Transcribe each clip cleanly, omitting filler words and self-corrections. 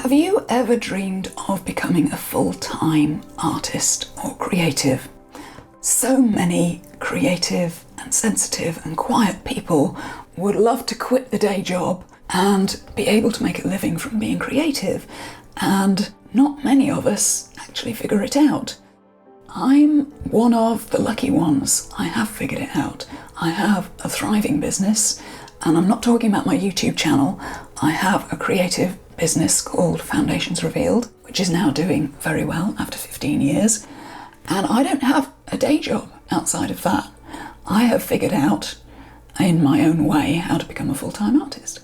Have you ever dreamed of becoming a full-time artist or creative? So many creative and sensitive and quiet people would love to quit the day job and be able to make a living from being creative, and not many of us actually figure it out. I'm one of the lucky ones. I have figured it out. I have a thriving business, and I'm not talking about my YouTube channel. I have a creative business called Foundations Revealed, which is now doing very well after 15 years. And I don't have a day job outside of that. I have figured out in my own way how to become a full-time artist.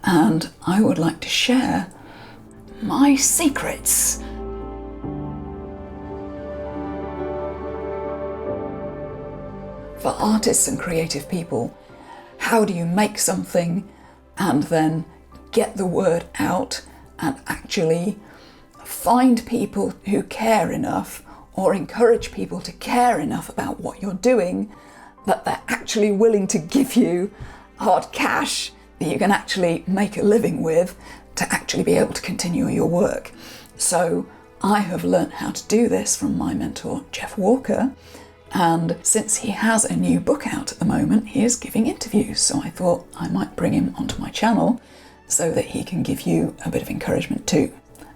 And I would like to share my secrets. For artists and creative people, how do you make something and then get the word out and actually find people who care enough or encourage people to care enough about what you're doing that they're actually willing to give you hard cash that you can actually make a living with to actually be able to continue your work. So I have learnt how to do this from my mentor, Jeff Walker. And since he has a new book out at the moment, he is giving interviews. So I thought I might bring him onto my channel so that he can give you a bit of encouragement too.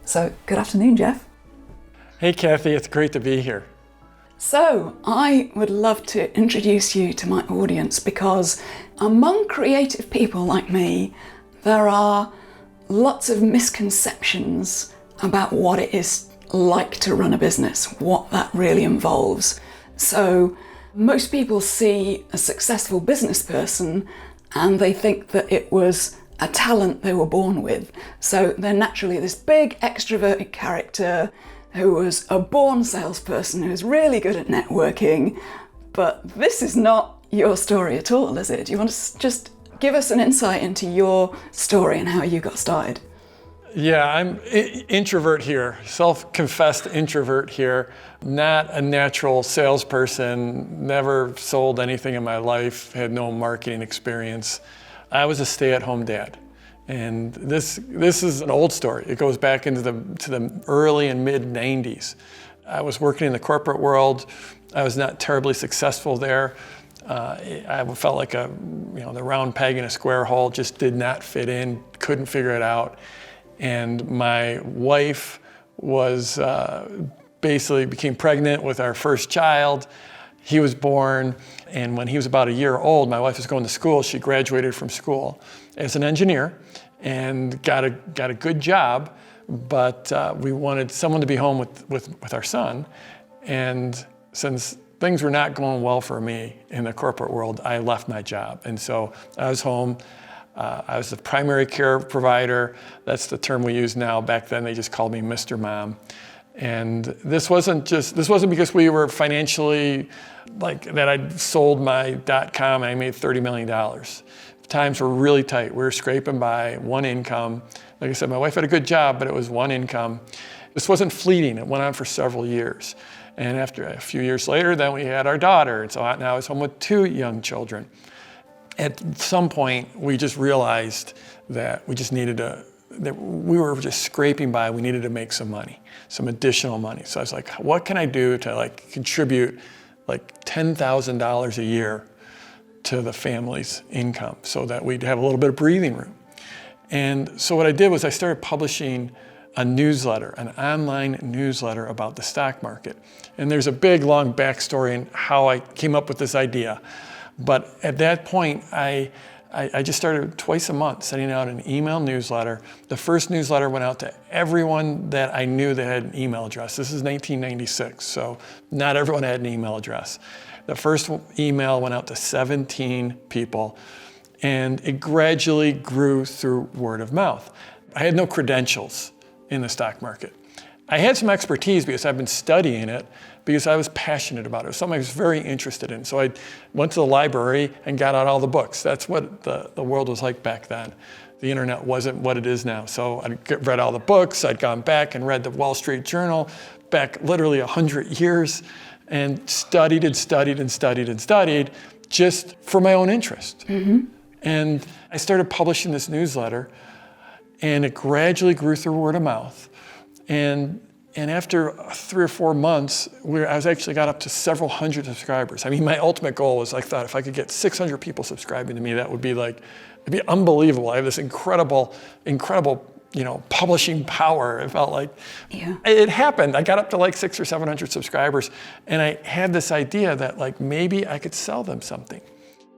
So good afternoon, Jeff. Hey, Kathy, it's great to be here. So I would love to introduce you to my audience because among creative people like me, there are lots of misconceptions about what it is like to run a business, what that really involves. So most people see a successful business person and they think that it was a talent they were born with. So they're naturally this big extroverted character who was a born salesperson who's really good at networking. But this is not your story at all, is it? Do you want to just give us an insight into your story and how you got started? Yeah, I'm introvert here, self-confessed introvert here, not a natural salesperson, never sold anything in my life, had no marketing experience. I was a stay-at-home dad. And this is an old story. It goes back into the early and mid-90s. I was working in the corporate world. I was not terribly successful there. I felt like the round peg in a square hole, just did not fit in, couldn't figure it out. And my wife was basically became pregnant with our first child. He was born, and when he was about a year old, my wife was going to school. She graduated from school as an engineer and got a good job, but we wanted someone to be home with our son. And since things were not going well for me in the corporate world, I left my job. And so I was home. I was the primary care provider. That's the term we use now. Back then, they just called me Mr. Mom. And this wasn't because we were financially, that I'd sold my .com and I made $30 million. Times were really tight. We were scraping by one income. Like I said, my wife had a good job, but it was one income. This wasn't fleeting. It went on for several years. And after a few years later, then we had our daughter. And so now I was home with two young children. At some point, we just realized that we just needed that we were just scraping by. We needed to make some money, some additional money. So I was like, what can I do to contribute $10,000 a year to the family's income so that we'd have a little bit of breathing room? And so what I did was I started publishing a newsletter, an online newsletter about the stock market. And there's a big, long backstory in how I came up with this idea. But at that point, I just started twice a month sending out an email newsletter. The first newsletter went out to everyone that I knew that had an email address. This is 1996, so not everyone had an email address. The first email went out to 17 people, and it gradually grew through word of mouth. I had no credentials in the stock market. I had some expertise because I've been studying it, because I was passionate about it. It was something I was very interested in. So I went to the library and got out all the books. That's what the world was like back then. The internet wasn't what it is now. So I read all the books. I'd gone back and read the Wall Street Journal back literally 100 years and studied and studied and studied and studied just for my own interest. Mm-hmm. And I started publishing this newsletter. And it gradually grew through word of mouth. And after 3 or 4 months, I was actually got up to several hundred subscribers. I mean, my ultimate goal was, I thought if I could get 600 people subscribing to me, that would be like, it'd be unbelievable. I have this incredible, publishing power. It felt like it happened. I got up to like 600 or 700 subscribers, and I had this idea that like maybe I could sell them something.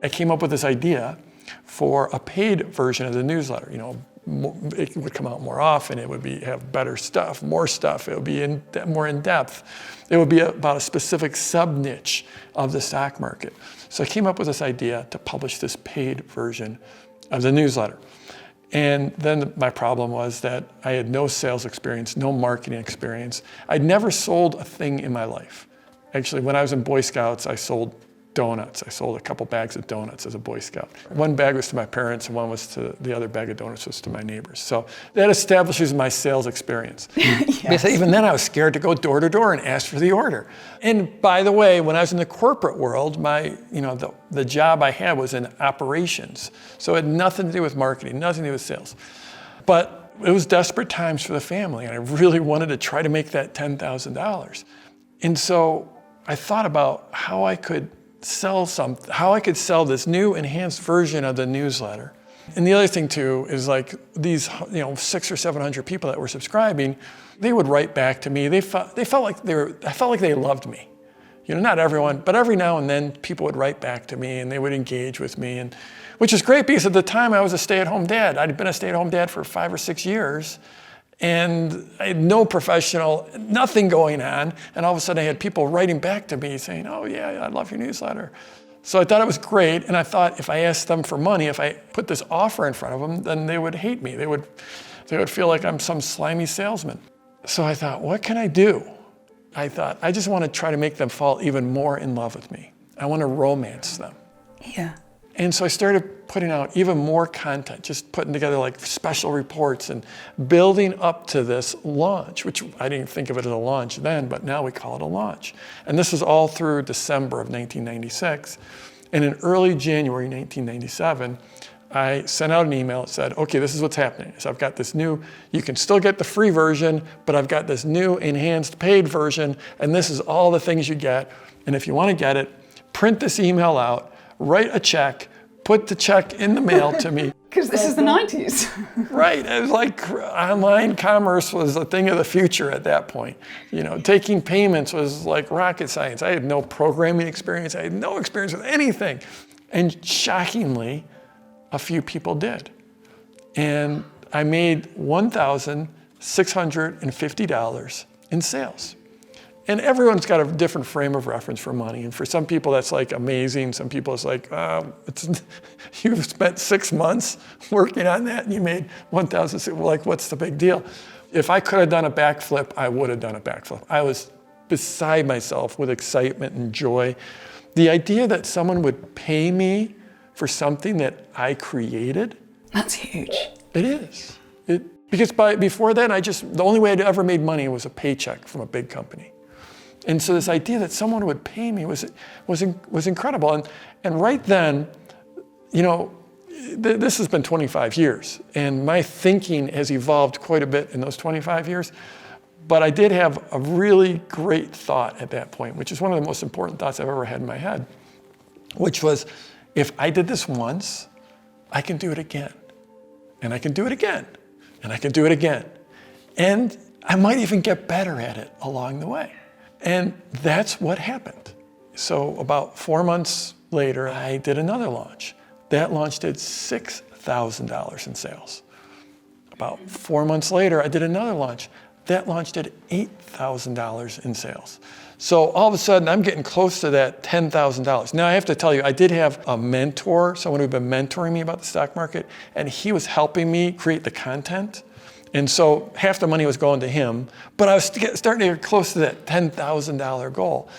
I came up with this idea for a paid version of the newsletter. It would come out more often. It would have better stuff, more stuff. It would be more in depth. It would be about a specific sub niche of the stock market. So I came up with this idea to publish this paid version of the newsletter. And then my problem was that I had no sales experience, no marketing experience. I'd never sold a thing in my life. Actually, when I was in Boy Scouts, I sold donuts. I sold a couple bags of donuts as a Boy Scout. One bag was to my parents, and the other bag of donuts was to my neighbors. So that establishes my sales experience. Yes. Because even then I was scared to go door to door and ask for the order. And by the way, when I was in the corporate world, the job I had was in operations. So it had nothing to do with marketing, nothing to do with sales. But it was desperate times for the family, and I really wanted to try to make that $10,000. And so I thought about how I could sell this new enhanced version of the newsletter. And the other thing too is like these 600 or 700 people that were subscribing, they would write back to me. I felt like they loved me. Not everyone, but every now and then people would write back to me and they would engage with me, and which is great because at the time I was a stay-at-home dad. I'd been a stay-at-home dad for 5 or 6 years. And I had nothing going on. And all of a sudden I had people writing back to me saying, oh yeah, I love your newsletter. So I thought it was great. And I thought if I asked them for money, if I put this offer in front of them, then they would hate me. They would feel like I'm some slimy salesman. So I thought, what can I do? I thought, I just want to try to make them fall even more in love with me. I want to romance them. Yeah. And so I started putting out even more content, just putting together like special reports and building up to this launch, which I didn't think of it as a launch then, but now we call it a launch. And this is all through December of 1996. And in early January 1997, I sent out an email that said, okay, this is what's happening. So I've got this new, you can still get the free version, but I've got this new enhanced paid version, and this is all the things you get. And if you want to get it, print this email out, write a check, put the check in the mail to me. Because this is the 90s. Right, it was like online commerce was a thing of the future at that point. Taking payments was like rocket science. I had no programming experience. I had no experience with anything. And shockingly, a few people did. And I made $1,650 in sales. And everyone's got a different frame of reference for money. And for some people, that's like amazing. Some people, it's like, you've spent 6 months working on that and you made $1,000. Like, what's the big deal? If I could have done a backflip, I would have done a backflip. I was beside myself with excitement and joy. The idea that someone would pay me for something that I created. That's huge. It is. Because before then, the only way I'd ever made money was a paycheck from a big company. And so this idea that someone would pay me was incredible. And right then, this has been 25 years, and my thinking has evolved quite a bit in those 25 years. But I did have a really great thought at that point, which is one of the most important thoughts I've ever had in my head, which was, if I did this once, I can do it again. And I can do it again. And I can do it again. And I might even get better at it along the way. And that's what happened. So about 4 months later, I did another launch. That launch did $6,000 in sales. About 4 months later, I did another launch. That launch did $8,000 in sales. So all of a sudden, I'm getting close to that $10,000. Now, I have to tell you, I did have a mentor, someone who'd been mentoring me about the stock market, and he was helping me create the content. And so half the money was going to him, but I was starting to get close to that $10,000 goal.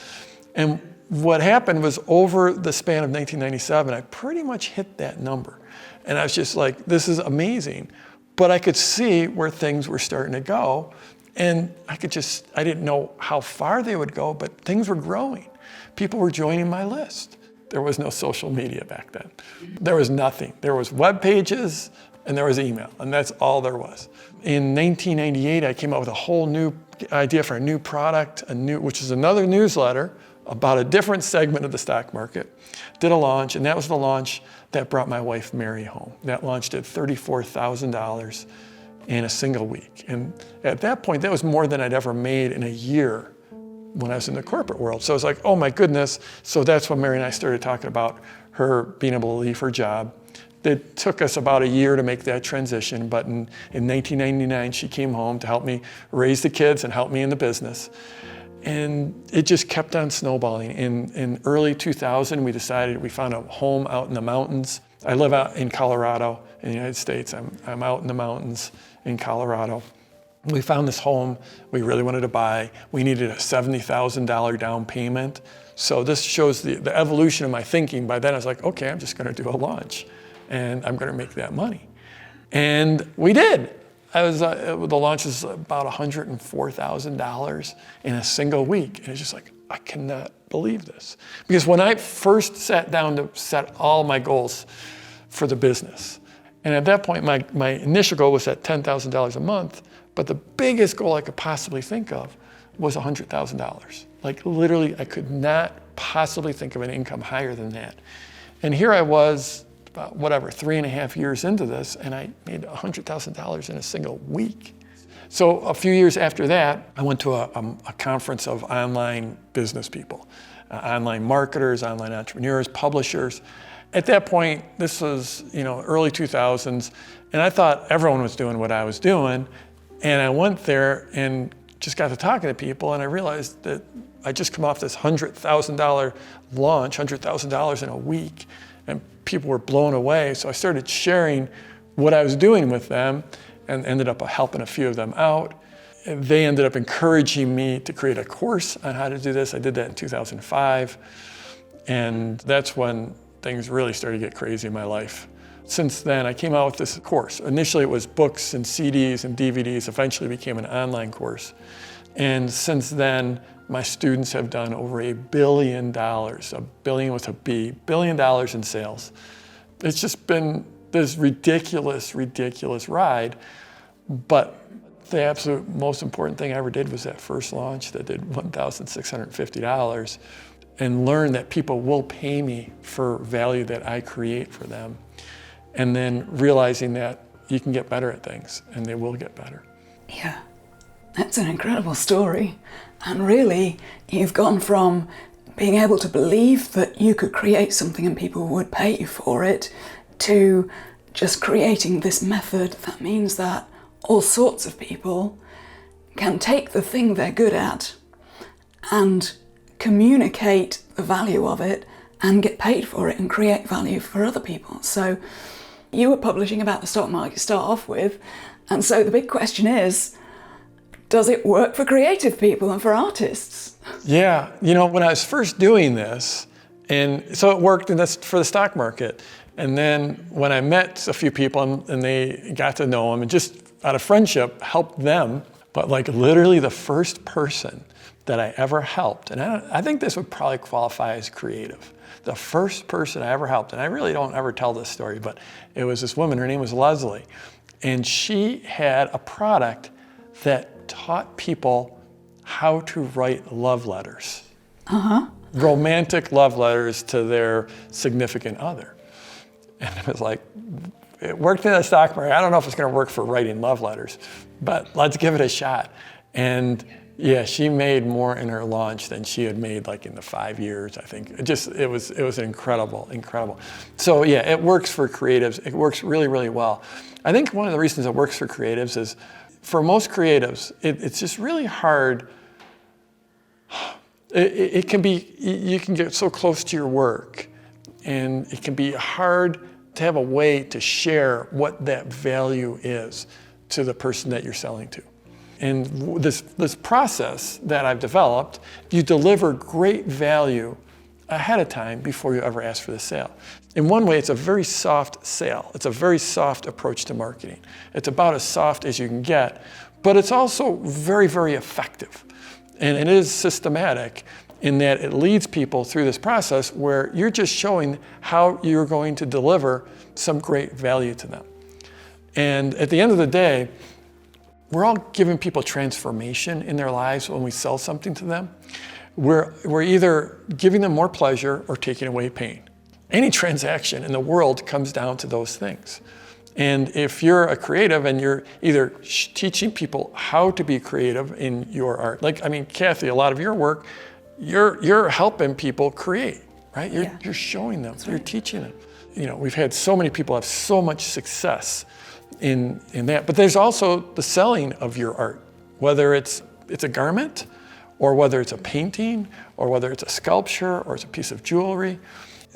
And what happened was, over the span of 1997, I pretty much hit that number. And I was just like, this is amazing. But I could see where things were starting to go. And I didn't know how far they would go, but things were growing. People were joining my list. There was no social media back then. There was nothing. There was web pages, and there was email, and that's all there was. In 1998, I came up with a whole new idea for a new product, which is another newsletter about a different segment of the stock market. Did a launch, and that was the launch that brought my wife Mary home. That launched at $34,000 in a single week. And at that point, that was more than I'd ever made in a year when I was in the corporate world. So I was like, oh my goodness. So that's when Mary and I started talking about her being able to leave her job. It took us about a year to make that transition, but in 1999, she came home to help me raise the kids and help me in the business. And it just kept on snowballing. In early 2000, we found a home out in the mountains. I live out in Colorado, in the United States. I'm out in the mountains in Colorado. We found this home we really wanted to buy. We needed a $70,000 down payment. So this shows the evolution of my thinking. By then I was like, okay, I'm just gonna do a launch and I'm gonna make that money. And we did. The launch was about $104,000 in a single week. And it's just like, I cannot believe this. Because when I first sat down to set all my goals for the business, and at that point, my initial goal was at $10,000 a month, but the biggest goal I could possibly think of was $100,000. Like literally, I could not possibly think of an income higher than that. And here I was, about 3.5 years into this, and I made $100,000 in a single week. So a few years after that, I went to a conference of online business people, online marketers, online entrepreneurs, publishers. At that point, this was early 2000s, and I thought everyone was doing what I was doing. And I went there and just got to talking to people, and I realized that I just come off this $100,000 launch, $100,000 in a week, and people were blown away. So I started sharing what I was doing with them and ended up helping a few of them out. And they ended up encouraging me to create a course on how to do this. I did that in 2005. And that's when things really started to get crazy in my life. Since then, I came out with this course. Initially, it was books and CDs and DVDs. Eventually, it became an online course. And since then, my students have done over $1 billion, a billion with a B, $1 billion in sales. It's just been this ridiculous, ridiculous ride. But the absolute most important thing I ever did was that first launch that did $1,650 and learn that people will pay me for value that I create for them. And then realizing that you can get better at things, and they will get better. Yeah, that's an incredible story. And really, you've gone from being able to believe that you could create something and people would pay you for it, to just creating this method that means that all sorts of people can take the thing they're good at and communicate the value of it and get paid for it and create value for other people. So you were publishing about the stock market to start off with, and so the big question is, does it work for creative people and for artists? Yeah, when I was first doing this, and so it worked for the stock market. And then when I met a few people and they got to know them and just out of friendship helped them, but like literally the first person that I ever helped, and I think this would probably qualify as creative. The first person I ever helped, and I really don't ever tell this story, but it was this woman, her name was Leslie, and she had a product that taught people how to write love letters. Romantic love letters to their significant other. And it was like, it worked in the stock market. I don't know if it's gonna work for writing love letters, but let's give it a shot. And yeah, she made more in her launch than she had made like in the 5 years, I think. It was incredible. So yeah, it works for creatives. It works really, really well. I think one of the reasons it works for creatives is, for most creatives, it's just really hard. It can be, you can get so close to your work, and it can be hard to have a way to share what that value is to the person that you're selling to. And this process that I've developed, you deliver great value ahead of time before you ever ask for the sale. In one way, it's a very soft sale. It's a very soft approach to marketing. It's about as soft as you can get, but it's also very, very effective. And it is systematic in that it leads people through this process where you're just showing how you're going to deliver some great value to them. And at the end of the day, we're all giving people transformation in their lives when we sell something to them. We're either giving them more pleasure or taking away pain. Any transaction in the world comes down to those things. And if you're a creative and you're either teaching people how to be creative in your art, like, I mean, Kathy, a lot of your work, you're helping people create, right? You're showing them, you're teaching them. You know, we've had so many people have so much success in that. But there's also the selling of your art, whether it's a garment, or whether it's a painting, or whether it's a sculpture, or it's a piece of jewelry.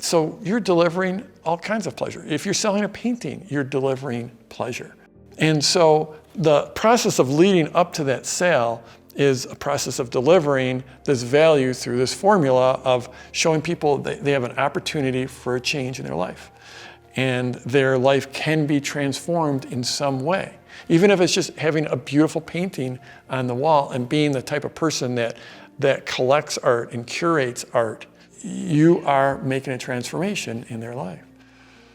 So you're delivering all kinds of pleasure. If you're selling a painting, you're delivering pleasure. And so the process of leading up to that sale is a process of delivering this value through this formula of showing people that they have an opportunity for a change in their life. And their life can be transformed in some way. Even if it's just having a beautiful painting on the wall and being the type of person that collects art and curates art, you are making a transformation in their life.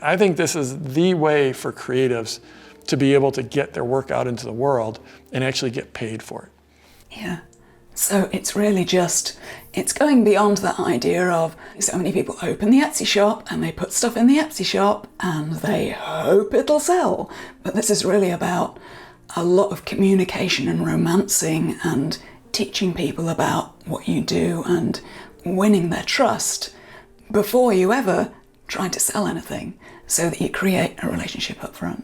I think this is the way for creatives to be able to get their work out into the world and actually get paid for it. Yeah. So it's really it's going beyond that idea of so many people open the Etsy shop and they put stuff in the Etsy shop and they hope it'll sell. But this is really about a lot of communication and romancing and teaching people about what you do and winning their trust before you ever try to sell anything, so that you create a relationship up front.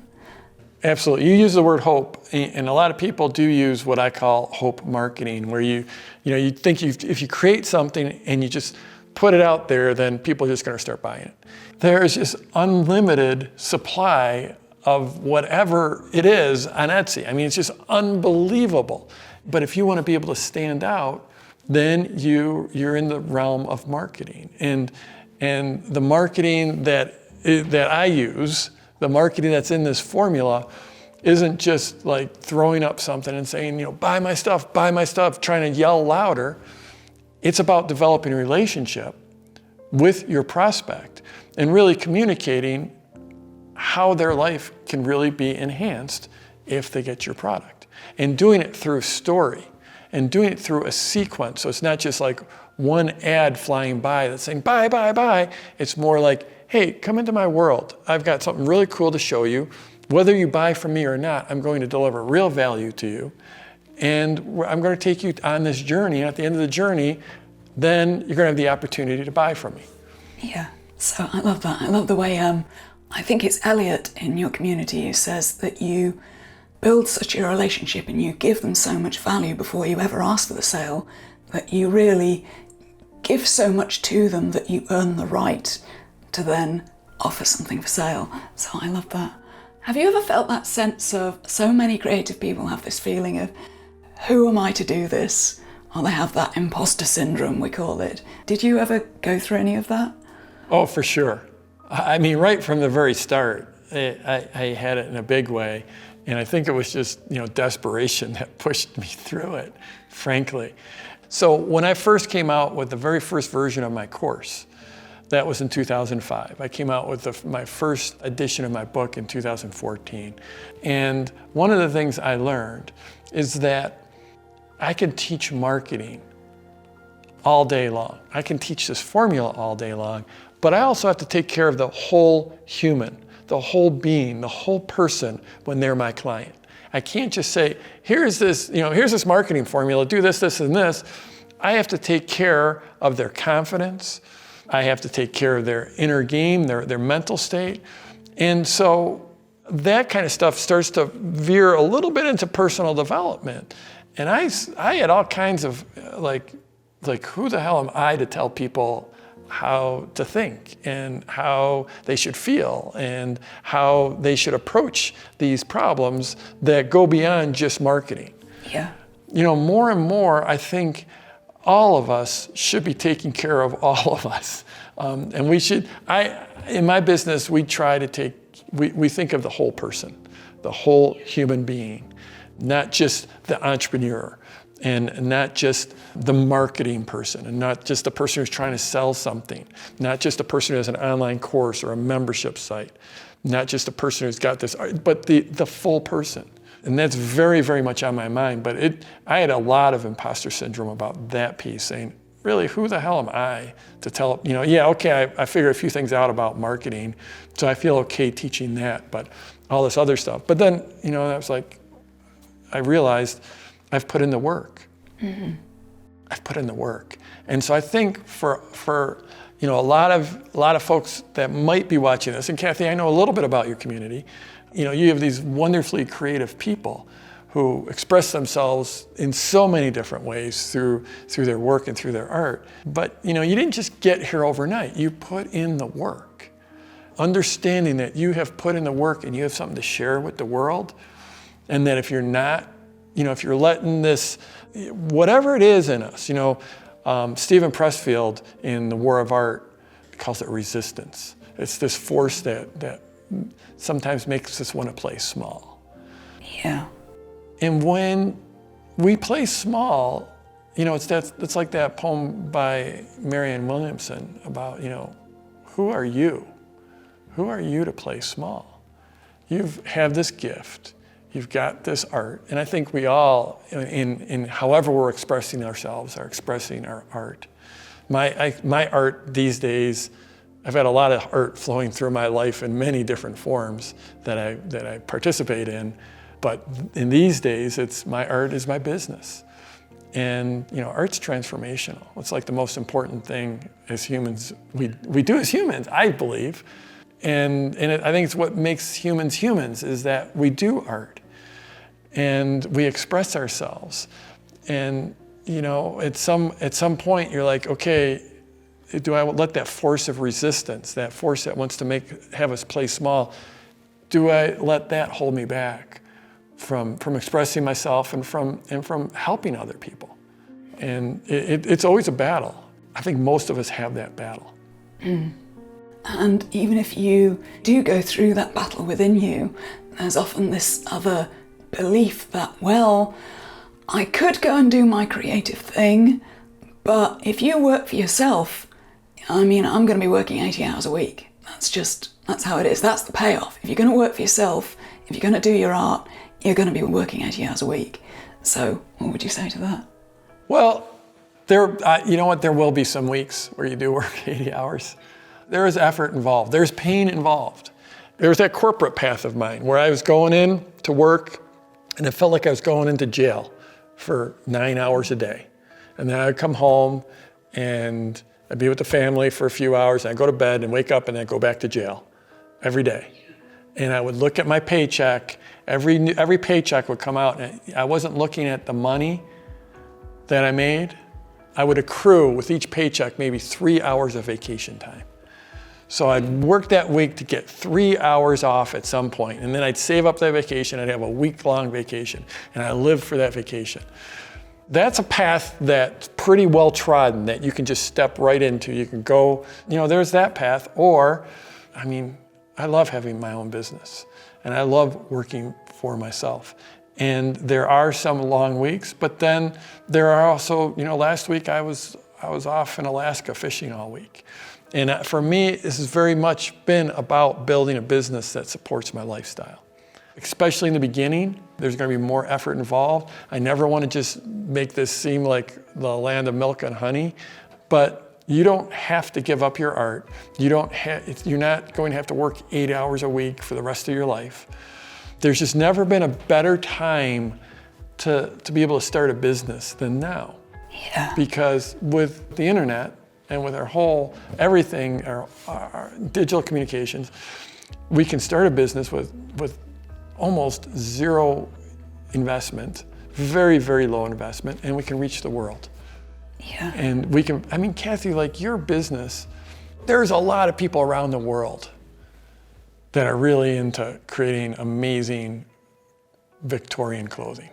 Absolutely. You use the word hope, and a lot of people do use what I call hope marketing, where you think if you create something and you just put it out there, then people are just going to start buying it. There is just unlimited supply of whatever it is on Etsy. I mean, it's just unbelievable. But if you want to be able to stand out, then you're in the realm of marketing. And the marketing that I use, the marketing that's in this formula, isn't just like throwing up something and saying, buy my stuff, trying to yell louder. It's about developing a relationship with your prospect and really communicating how their life can really be enhanced if they get your product. And doing it through story and doing it through a sequence. So it's not just like one ad flying by that's saying, buy, buy, buy. It's more like, hey, come into my world. I've got something really cool to show you. Whether you buy from me or not, I'm going to deliver real value to you. And I'm going to take you on this journey. And at the end of the journey, then you're going to have the opportunity to buy from me. Yeah, so I love that. I love the way, I think it's Elliot in your community who says that you build such a relationship and you give them so much value before you ever ask for the sale, that you really give so much to them that you earn the right to then offer something for sale. So I love that. Have you ever felt that sense of, so many creative people have this feeling of, who am I to do this? Or they have that imposter syndrome, we call it. Did you ever go through any of that? Oh, for sure. I mean, right from the very start, I had it in a big way. And I think it was just, desperation that pushed me through it, frankly. So when I first came out with the very first version of my course, that was in 2005. I came out with my first edition of my book in 2014. And one of the things I learned is that I can teach marketing all day long. I can teach this formula all day long, but I also have to take care of the whole human, the whole being, the whole person when they're my client. I can't just say, here's this marketing formula, do this, this, and this. I have to take care of their confidence. I have to take care of their inner game, their mental state. And so that kind of stuff starts to veer a little bit into personal development. And I had all kinds of like who the hell am I to tell people how to think and how they should feel and how they should approach these problems that go beyond just marketing. Yeah. More and more, I think all of us should be taking care of all of us. And we should, in my business, we think of the whole person, the whole human being, not just the entrepreneur and not just the marketing person and not just the person who's trying to sell something, not just the person who has an online course or a membership site, not just a person who's got this art, but the full person. And that's very, very much on my mind. But I had a lot of imposter syndrome about that piece, saying, really, who the hell am I to tell, yeah, okay, I figured a few things out about marketing, so I feel okay teaching that, but all this other stuff. But then, I was like, I realized I've put in the work. Mm-hmm. I've put in the work. And so I think for a lot of folks that might be watching this, and Kathy, I know a little bit about your community. You have these wonderfully creative people who express themselves in so many different ways through their work and through their art. But you didn't just get here overnight. You put in the work. Understanding that you have put in the work and you have something to share with the world, and that if you're not, if you're letting this, whatever it is in us, Stephen Pressfield in The War of Art calls it resistance. It's this force that sometimes makes us want to play small. Yeah. And when we play small, it's like that poem by Marianne Williamson about, who are you? Who are you to play small? You have this gift. You've got this art. And I think we all, in however we're expressing ourselves, are expressing our art. My art these days, I've had a lot of art flowing through my life in many different forms that I participate in. But in these days, my art is my business. And art's transformational. It's like the most important thing as humans, we do as humans, I believe. And I think it's what makes humans humans, is that we do art. And we express ourselves. And at some point you're like, okay, do I let that force of resistance, that force that wants to have us play small, do I let that hold me back from expressing myself and from helping other people? And it's always a battle. I think most of us have that battle. Mm. And even if you do go through that battle within you, there's often this other belief that, well, I could go and do my creative thing, but if you work for yourself, I'm going to be working 80 hours a week. That's how it is. That's the payoff. If you're going to work for yourself, if you're going to do your art, you're going to be working 80 hours a week. So what would you say to that? Well, there will be some weeks where you do work 80 hours. There is effort involved. There's pain involved. There was that corporate path of mine where I was going in to work and it felt like I was going into jail for 9 hours a day. And then I'd come home and I'd be with the family for a few hours, and I'd go to bed and wake up and then go back to jail every day. And I would look at my paycheck. Every paycheck would come out, and I wasn't looking at the money that I made. I would accrue with each paycheck maybe 3 hours of vacation time. So I'd work that week to get 3 hours off at some point, and then I'd save up that vacation. I'd have a week-long vacation, and I lived for that vacation. That's a path that's pretty well trodden that you can just step right into. You can go, there's that path. Or, I love having my own business and I love working for myself. And there are some long weeks, but then there are also, last week I was off in Alaska fishing all week. And for me, this has very much been about building a business that supports my lifestyle. Especially in the beginning, there's going to be more effort involved. I never want to just make this seem like the land of milk and honey, but you don't have to give up your art. You're not going to have to work 8 hours a week for the rest of your life. There's just never been a better time to be able to start a business than now. Yeah. Because with the internet and with everything, our digital communications, we can start a business with almost zero investment, very, very low investment, and we can reach the world. Yeah. And we can, Kathy, like your business, there's a lot of people around the world that are really into creating amazing Victorian clothing.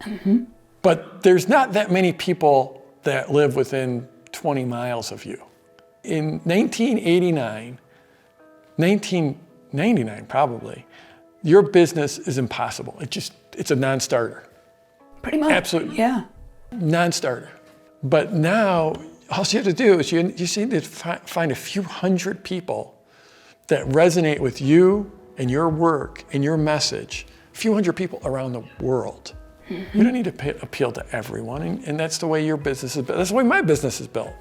Mm-hmm. But there's not that many people that live within 20 miles of you. In 1999 probably, your business is impossible. It's a non-starter. Pretty much. Absolutely. Yeah. Non-starter. But now, all you have to do is you just need to find a few hundred people that resonate with you and your work and your message a few hundred people around the world. You don't need to appeal to everyone, and that's the way your business is built. That's the way my business is built.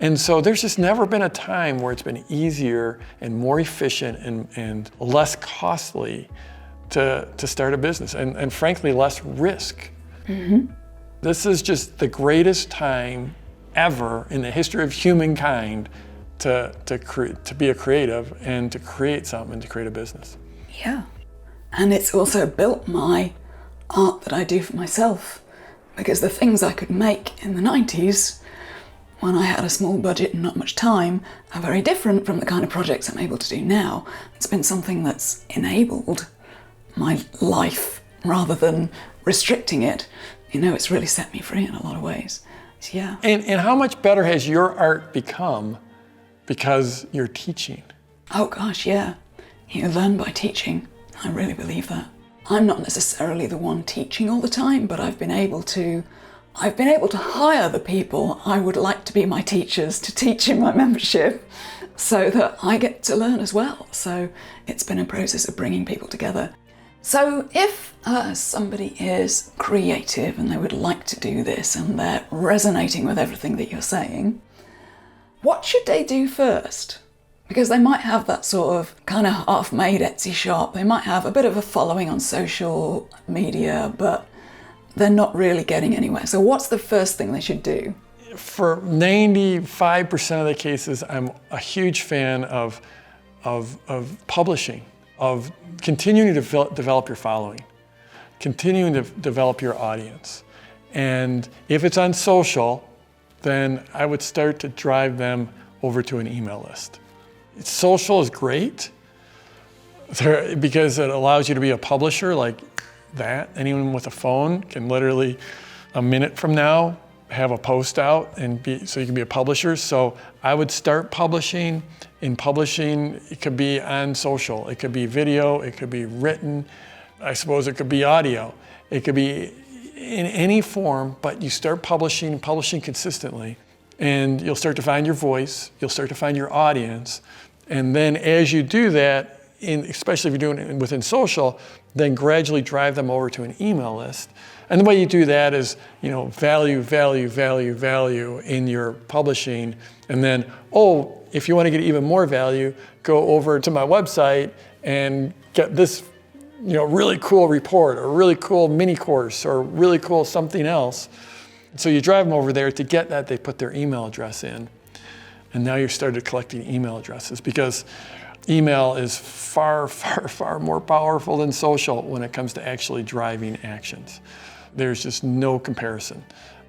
And so there's just never been a time where it's been easier and more efficient and less costly to start a business, and frankly, less risk. This is just the greatest time ever in the history of humankind to be a creative and to create something and to create a business. Yeah. And it's also built my art that I do for myself, because the things I could make in the 90s when I had a small budget and not much time are very different from the kind of projects I'm able to do now. It's been something that's enabled my life rather than restricting it. You know, it's really set me free in a lot of ways. So, yeah. And how much better has your art become because you're teaching? Oh gosh, yeah. You learn by teaching. I really believe that. I'm not necessarily the one teaching all the time, but I've been able to hire the people I would like to be my teachers to teach in my membership so that I get to learn as well. So it's been a process of bringing people together. So if somebody is creative and they would like to do this and they're resonating with everything that you're saying, what should they do first? Because they might have that sort of kind of half-made Etsy shop. They might have a bit of a following on social media, but they're not really getting anywhere. So what's the first thing they should do? For 95% of the cases, I'm a huge fan of publishing, of continuing to develop your following, continuing to develop your audience. And if it's on social, then I would start to drive them over to an email list. Social is great because it allows you to be a publisher like that. Anyone with a phone can literally, a minute from now, have a post out so you can be a publisher. So I would start publishing. In publishing, it could be on social, it could be video, it could be written, I suppose it could be audio. It could be in any form, but you start publishing consistently, and you'll start to find your voice, you'll start to find your audience. And then as you do that, especially if you're doing it within social, then gradually drive them over to an email list. And the way you do that is, value in your publishing. And then, if you want to get even more value, go over to my website and get this, really cool report or really cool mini course or really cool something else. So you drive them over there. To get that, they put their email address in. And now you've started collecting email addresses, because email is far, far, far more powerful than social when it comes to actually driving actions. There's just no comparison.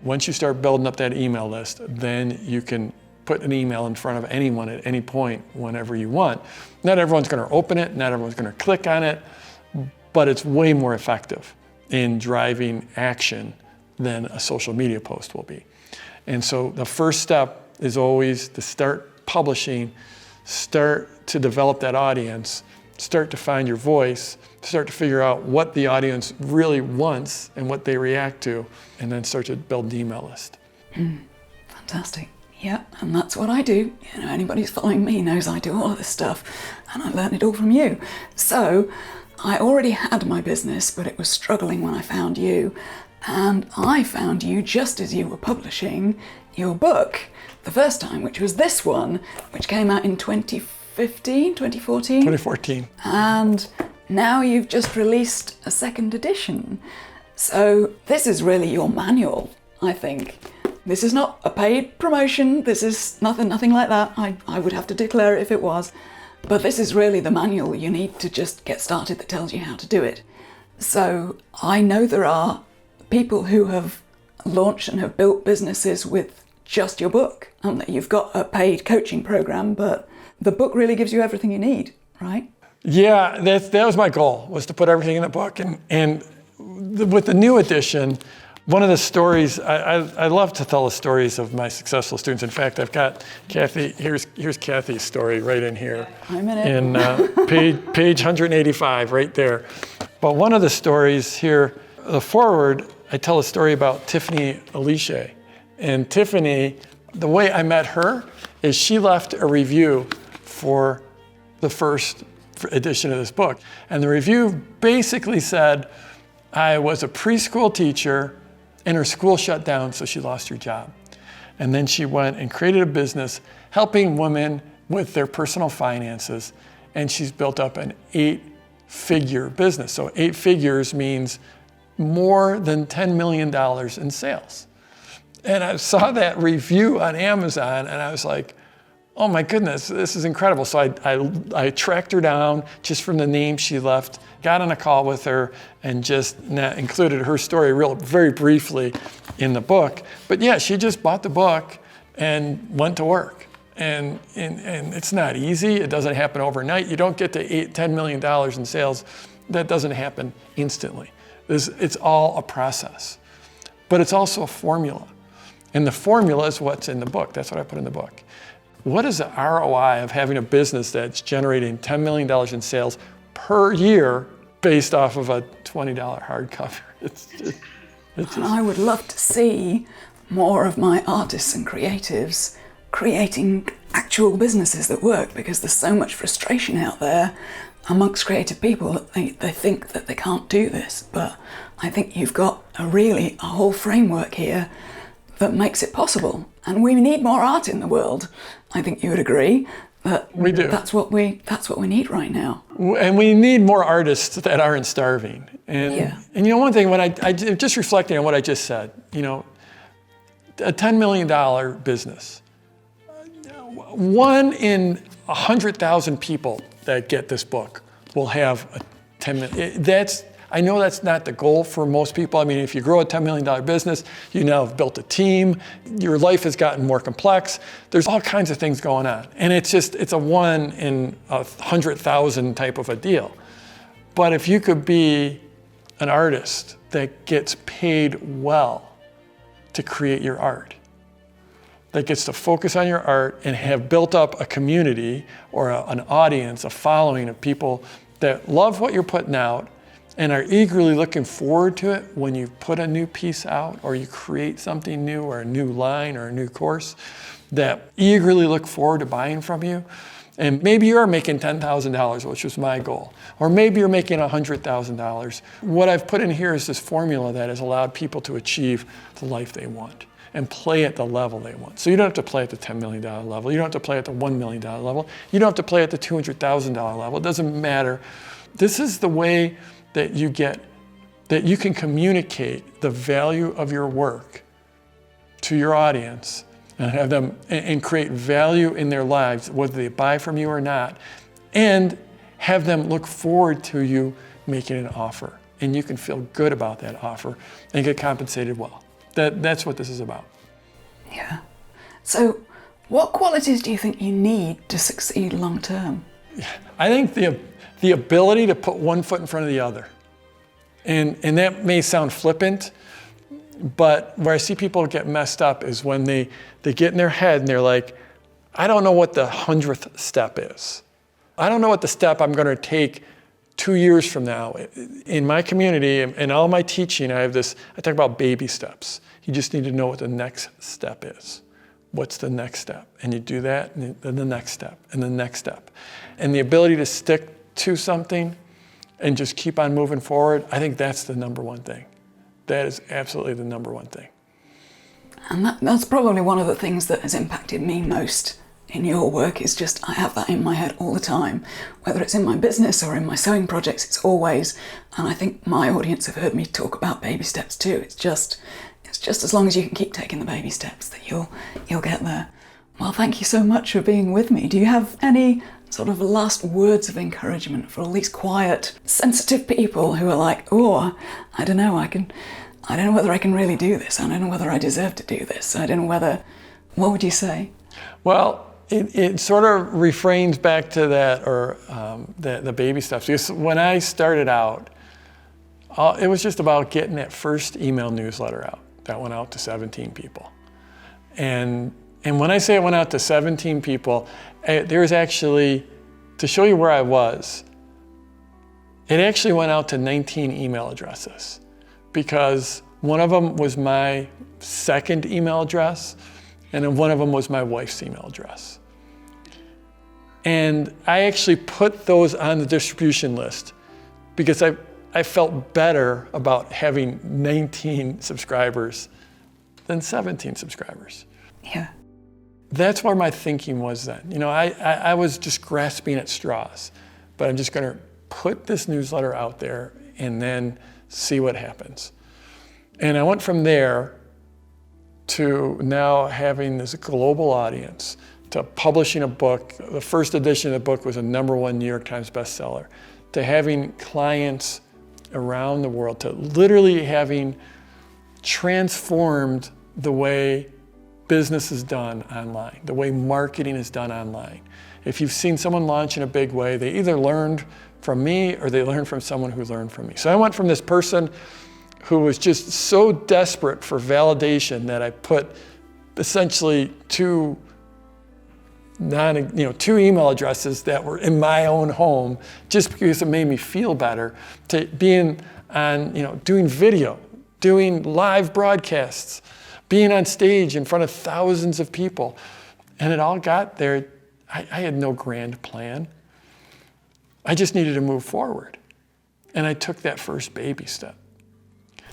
Once you start building up that email list, then you can put an email in front of anyone at any point whenever you want. Not everyone's going to open it, not everyone's going to click on it, but it's way more effective in driving action than a social media post will be. And so the first step is always to start publishing, start to develop that audience, start to find your voice, start to figure out what the audience really wants and what they react to, and then start to build an email list. Fantastic. Yeah, and that's what I do. Anybody who's following me knows I do all of this stuff, and I learned it all from you. So I already had my business, but it was struggling when I found you. And I found you just as you were publishing your book the first time, which was this one, which came out in 2014? 2014. And now you've just released a second edition. So this is really your manual, I think. This is not a paid promotion. This is nothing like that. I would have to declare it if it was. But this is really the manual you need to just get started that tells you how to do it. So I know there are people who have launched and have built businesses with just your book. And that you've got a paid coaching program, but the book really gives you everything you need, right? Yeah, that was my goal, was to put everything in the book. And with the new edition, one of the stories, I love to tell the stories of my successful students. In fact, I've got Kathy, here's Kathy's story right in here. I'm in it. In page 185, right there. But one of the stories here, the forward, I tell a story about Tiffany Alicia. And Tiffany, the way I met her is she left a review for the first edition of this book. And the review basically said, I was a preschool teacher and her school shut down, so she lost her job. And then she went and created a business helping women with their personal finances. And she's built up an 8-figure business. So 8 figures means more than $10 million in sales. And I saw that review on Amazon and I was like, oh my goodness, this is incredible. So I tracked her down just from the name she left, got on a call with her, and just included her story very briefly in the book. But yeah, she just bought the book and went to work. And it's not easy. It doesn't happen overnight. You don't get to $10 million in sales. That doesn't happen instantly. It's all a process. But it's also a formula. And the formula is what's in the book. That's what I put in the book. What is the ROI of having a business that's generating $10 million in sales per year based off of a $20 hardcover? I would love to see more of my artists and creatives creating actual businesses that work, because there's so much frustration out there amongst creative people that they think that they can't do this. But I think you've got a whole framework here that makes it possible. And we need more art in the world. I think you would agree that we do. That's what we need right now. And we need more artists that aren't starving. And one thing, when I just reflecting on what I just said, a $10 million business, 1 in 100,000 people that get this book will have a 10 million. I know that's not the goal for most people. I mean, if you grow a $10 million business, you now have built a team, your life has gotten more complex. There's all kinds of things going on. And it's a 1 in 100,000 type of a deal. But if you could be an artist that gets paid well to create your art, that gets to focus on your art and have built up a community or an audience, a following of people that love what you're putting out and are eagerly looking forward to it when you put a new piece out or you create something new or a new line or a new course, that eagerly look forward to buying from you. And maybe you are making $10,000, which was my goal. Or maybe you're making $100,000. What I've put in here is this formula that has allowed people to achieve the life they want and play at the level they want. So you don't have to play at the $10 million level. You don't have to play at the $1 million level. You don't have to play at the $200,000 level. It doesn't matter. This is the way that you can communicate the value of your work to your audience and have them and create value in their lives, whether they buy from you or not, and have them look forward to you making an offer. And you can feel good about that offer and get compensated well. That's what this is about. Yeah. So what qualities do you think you need to succeed long term? I think the ability to put one foot in front of the other. And that may sound flippant, but where I see people get messed up is when they get in their head and they're like, I don't know what the 100th step is. I don't know what the step I'm going to take 2 years from now. In my community and all my teaching, I talk about baby steps. You just need to know what the next step is. What's the next step? And you do that, and then the next step, and the next step. And the ability to stick to something and just keep on moving forward, I think that's the number one thing. That is absolutely the number one thing. And that's probably one of the things that has impacted me most in your work, is just I have that in my head all the time. Whether it's in my business or in my sewing projects, it's always, and I think my audience have heard me talk about baby steps too. It's just as long as you can keep taking the baby steps that you'll get there. Well, thank you so much for being with me. Do you have any sort of last words of encouragement for all these quiet, sensitive people who are like, oh, I don't know whether I can really do this. I don't know whether I deserve to do this. What would you say? Well, it sort of refrains back to that, or the baby steps. Because when I started out, it was just about getting that first email newsletter out. That went out to 17 people. And when I say it went out to 17 people, there was actually, to show you where I was, it actually went out to 19 email addresses, because one of them was my second email address, and then one of them was my wife's email address. And I actually put those on the distribution list because I felt better about having 19 subscribers than 17 subscribers. Yeah. That's where my thinking was then. You know, I was just grasping at straws, but I'm just going to put this newsletter out there and then see what happens. And I went from there to now having this global audience, to publishing a book. The first edition of the book was a #1 New York Times bestseller, to having clients around the world, to literally having transformed the way business is done online, the way marketing is done online. If you've seen someone launch in a big way, they either learned from me or they learned from someone who learned from me. So I went from this person who was just so desperate for validation that I put essentially two email addresses that were in my own home just because it made me feel better, to being on, doing video, doing live broadcasts, being on stage in front of thousands of people. And it all got there. I had no grand plan. I just needed to move forward. And I took that first baby step.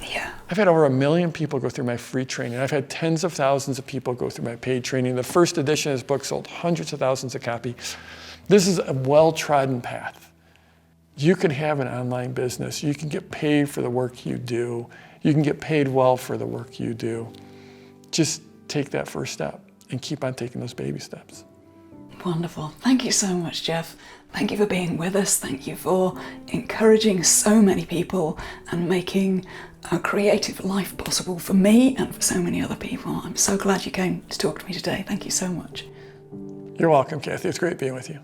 Yeah. I've had over 1 million people go through my free training. I've had tens of thousands of people go through my paid training. The first edition of this book sold hundreds of thousands of copies. This is a well-trodden path. You can have an online business. You can get paid for the work you do. You can get paid well for the work you do. Just take that first step and keep on taking those baby steps. Wonderful. Thank you so much, Jeff. Thank you for being with us. Thank you for encouraging so many people and making a creative life possible for me and for so many other people. I'm so glad you came to talk to me today. Thank you so much. You're welcome, Kathy. It's great being with you.